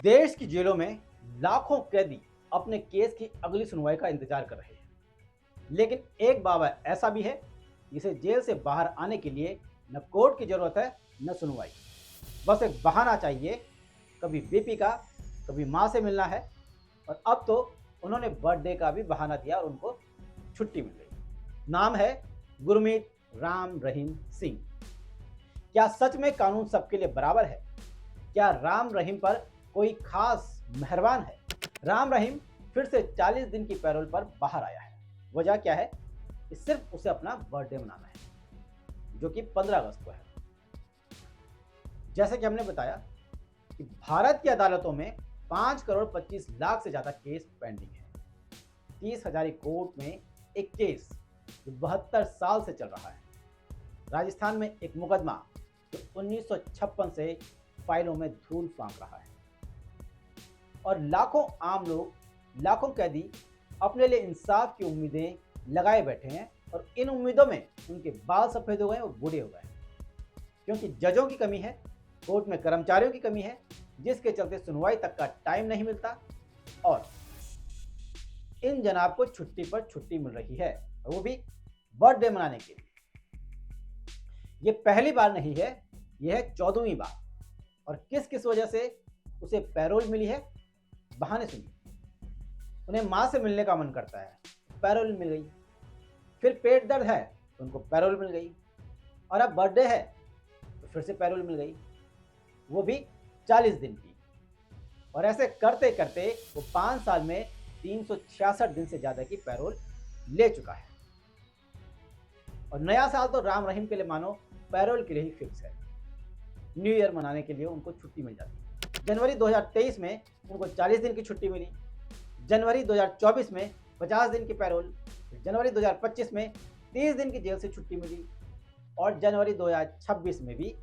देश की जेलों में लाखों कैदी अपने केस की अगली सुनवाई का इंतजार कर रहे हैं। लेकिन एक बाबा ऐसा भी है जिसे जेल से बाहर आने के लिए न कोर्ट की जरूरत है न सुनवाई। बस एक बहाना चाहिए। कभी बीपी का, कभी माँ से मिलना है, और अब तो उन्होंने बर्थडे का भी बहाना दिया और उनको छुट्टी मिल गई। नाम है गुरमीत राम रहीम सिंह। क्या सच में कानून सबके लिए बराबर है? क्या राम रहीम पर कोई खास मेहरबान है? राम रहीम फिर से 40 दिन की पैरोल पर बाहर आया है। वजह क्या है? कि सिर्फ उसे अपना बर्थडे मनाना है, जो कि 15 अगस्त को है। जैसे कि हमने बताया कि भारत की अदालतों में 5 करोड़ 25 लाख से ज्यादा केस पेंडिंग है। 30 हजारी कोर्ट में एक केस जो 72 साल से चल रहा है। राजस्थान में एक मुकदमा जो 1956 से फाइलों में धूल फांक रहा है। और लाखों आम लोग, लाखों कैदी अपने लिए इंसाफ की उम्मीदें लगाए बैठे हैं, और इन उम्मीदों में उनके बाल सफेद हो गए और बूढ़े हो गए। क्योंकि जजों की कमी है, कोर्ट में कर्मचारियों की कमी है, जिसके चलते सुनवाई तक का टाइम नहीं मिलता, और इन जनाब को छुट्टी पर छुट्टी मिल रही है, और वो भी बर्थडे मनाने के लिए। ये पहली बार नहीं है, यह है 14वीं बार। और किस किस वजह से उसे पैरोल मिली है, बहाने सुनिए। उन्हें माँ से मिलने का मन करता है, पैरोल मिल गई। फिर पेट दर्द है तो उनको पैरोल मिल गई। और अब बर्थडे है तो फिर से पैरोल मिल गई, वो भी 40 दिन की। और ऐसे करते करते वो 5 साल में 366 दिन से ज़्यादा की पैरोल ले चुका है। और नया साल तो राम रहीम के लिए मानो पैरोल के लिए ही फिक्स है। न्यू ईयर मनाने के लिए उनको छुट्टी मिल जाती है। जनवरी 2023 में उनको 40 दिन की छुट्टी मिली। जनवरी 2024 में 50 दिन की पैरोल। जनवरी 2025 में 30 दिन की जेल से छुट्टी मिली। और जनवरी 2026 में भी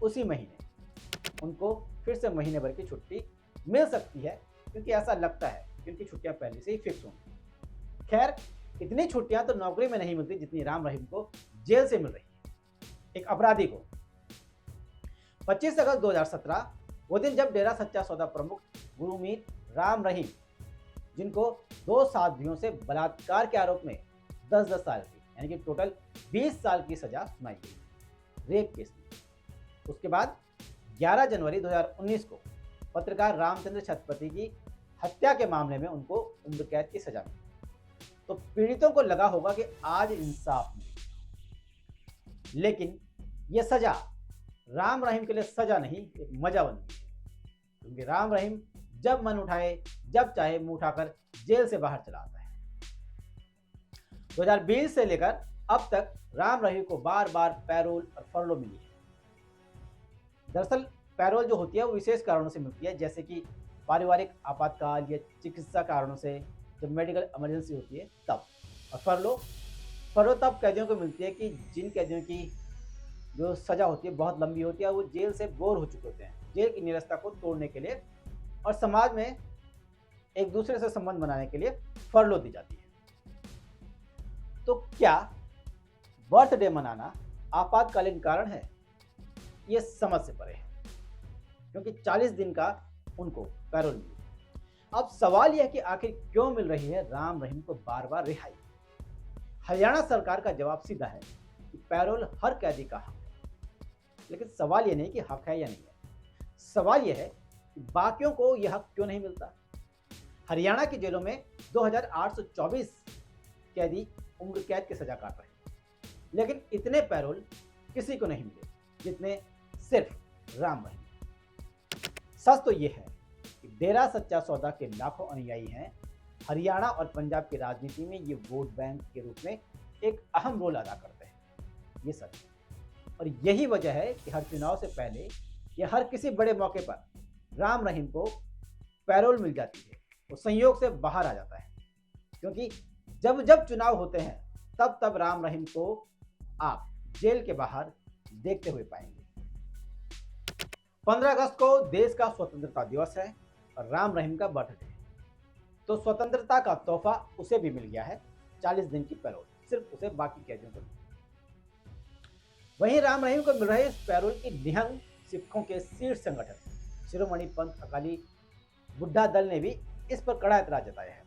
उसी महीने उनको फिर से महीने भर की छुट्टी मिल सकती है, क्योंकि ऐसा लगता है कि उनकी छुट्टियां पहले से ही फिक्स होंगी। खैर, इतनी छुट्टियां तो नौकरी में नहीं मिलती जितनी राम रहीम को जेल से मिल रही है। एक अपराधी को 25 अगस्त 2017, वो दिन जब डेरा सच्चा सौदा प्रमुख गुरमीत राम रहीम, जिनको 2 साथियों से बलात्कार के आरोप में 10-10 साल की, यानी कि टोटल 20 साल की सजा सुनाई गई रेप केस में। उसके बाद 11 जनवरी 2019 को पत्रकार रामचंद्र छत्रपति की हत्या के मामले में उनको उम्र कैद की सजा मिली। तो पीड़ितों को लगा होगा कि आज इंसाफ मिलेगा। लेकिन यह सजा राम रहीम के लिए सजा नहीं, एक मजा बन गई। क्योंकि राम रहीम जब मन उठाए, जब चाहे मुंह उठाकर जेल से बाहर चला आता है। 2020 से लेकर अब तक राम रहीम को बार बार पैरोल और फरलो मिली है। दरअसल पैरोल जो होती है वो विशेष कारणों से मिलती है, जैसे कि पारिवारिक आपातकाल या चिकित्सा कारणों से, जब मेडिकल इमरजेंसी होती है तब। और फरलो फरलो तब कैदियों को मिलती है कि जिन कैदियों की जो सजा होती है बहुत लंबी होती है, वो जेल से बोर हो चुके होते हैं, जेल की निरस्ता को तोड़ने के लिए और समाज में एक दूसरे से संबंध बनाने के लिए फरलो दी जाती है। तो क्या बर्थडे मनाना आपातकालीन कारण है? ये समझ से परे है, क्योंकि 40 दिन का उनको पैरोल मिली। अब सवाल यह है कि आखिर क्यों मिल रही है राम रहीम को बार बार रिहाई? हरियाणा सरकार का जवाब सीधा है कि पैरोल हर कैदी का हक है। लेकिन सवाल यह नहीं कि हक है या नहीं है, सवाल यह है कि बाकियों को यह हक क्यों नहीं मिलता। हरियाणा की जेलों में 2824 कैदी उम्र कैद की सजा काट रहे हैं, लेकिन इतने पैरोल किसी को नहीं मिले जितने सिर्फ राम रहीम। सच तो यह है कि डेरा सच्चा सौदा के लाखों अनुयायी हैं। हरियाणा और पंजाब की राजनीति में ये वोट बैंक के रूप में एक अहम रोल अदा करते हैं, ये सच है। और यही वजह है कि हर चुनाव से पहले या हर किसी बड़े मौके पर राम रहीम को पैरोल मिल जाती है, वो संयोग से बाहर आ जाता है। क्योंकि जब जब चुनाव होते हैं तब तब राम रहीम को आप जेल के बाहर देखते हुए पाएंगे। 15 अगस्त को देश का स्वतंत्रता दिवस है और राम रहीम का बर्थडे है। तो स्वतंत्रता का तोहफा उसे भी मिल गया है, 40 दिन की पैरोल, सिर्फ उसे, बाकी कैदियों को नहीं। वहीं राम रहीम को मिल रहे इस पैरोल की निहंग सिखों के शीर्ष संगठन शिरोमणि पंथ अकाली बुड्ढा दल ने भी इस पर कड़ा एतराज जताया है।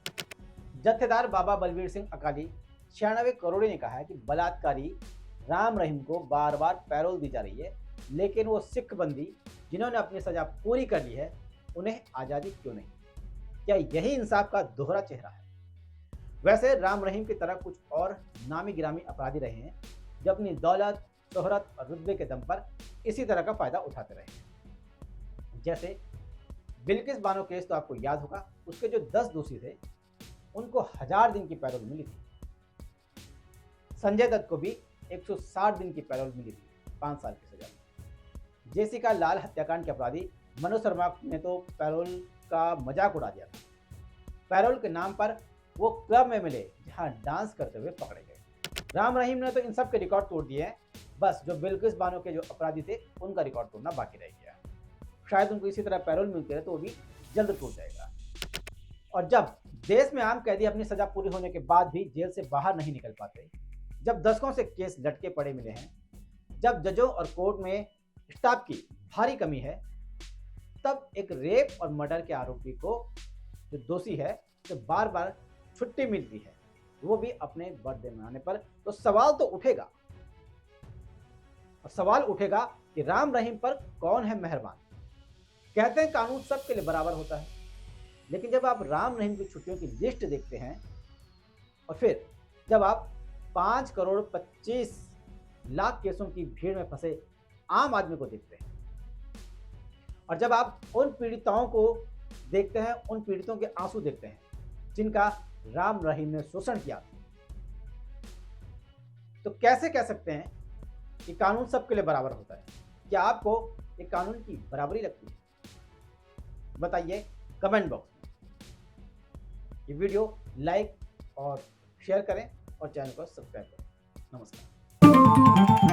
जत्थेदार बाबा बलवीर सिंह अकाली 96 करोड़ी ने कहा है कि बलात्कारी राम रहीम को बार बार पैरोल दी जा रही है, लेकिन वो सिख बंदी जिन्होंने अपनी सजा पूरी कर ली है, उन्हें आज़ादी क्यों नहीं? क्या यही इंसाफ का दोहरा चेहरा है? वैसे राम रहीम की तरह कुछ और नामी गिरामी अपराधी रहे हैं जो अपनी दौलत, शोहरत और रुतबे के दम पर इसी तरह का फायदा उठाते रहे हैं। जैसे बिल्किस बानो केस तो आपको याद होगा, उसके जो 10 दोषी थे उनको 1000 दिन की पैरोल मिली थी। संजय दत्त को भी 160 दिन की पैरोल मिली थी, 5 साल की सजा। जेसिका लाल हत्याकांड के अपराधी मनोज शर्मा ने तो पैरोल का मजाक उड़ा दिया था। पैरोल के नाम पर वो क्लब में मिले जहां डांस करते हुए पकड़े गए। राम रहीम ने तो इन सब के रिकॉर्ड तोड़ दिए हैं, बस जो बिल्किस बानो के जो अपराधी थे उनका रिकॉर्ड तोड़ना बाकी रह गया। शायद उनको इसी तरह पैरोल मिलती रहे तो वो भी जल्द टूट जाएगा। और जब देश में आम कैदी अपनी सजा पूरी होने के बाद भी जेल से बाहर नहीं निकल पाते, जब दशकों से केस लटके पड़े मिले हैं, जब जजों और कोर्ट में स्टाफ की भारी कमी है, तब एक रेप और मर्डर के आरोपी को जो दोषी है तो बार बार छुट्टी मिलती है, वो भी अपने बर्थडे मनाने पर, तो सवाल तो उठेगा। और सवाल उठेगा कि राम रहीम पर कौन है मेहरबान? कहते हैं कानून सबके लिए बराबर होता है, लेकिन जब आप राम रहीम की छुट्टियों की लिस्ट देखते हैं और फिर जब आप 5 करोड़ 25 लाख केसों की भीड़ में फंसे आम आदमी को देखते हैं, और जब आप उन पीड़िताओं को देखते हैं, उन पीड़ितों के आंसू देखते हैं जिनका राम रहीम ने शोषण किया, तो कैसे कह सकते हैं कि कानून सबके लिए बराबर होता है? क्या आपको ये कानून की बराबरी लगती है? बताइए कमेंट बॉक्स में। ये वीडियो लाइक और शेयर करें और चैनल को सब्सक्राइब करें। नमस्कार।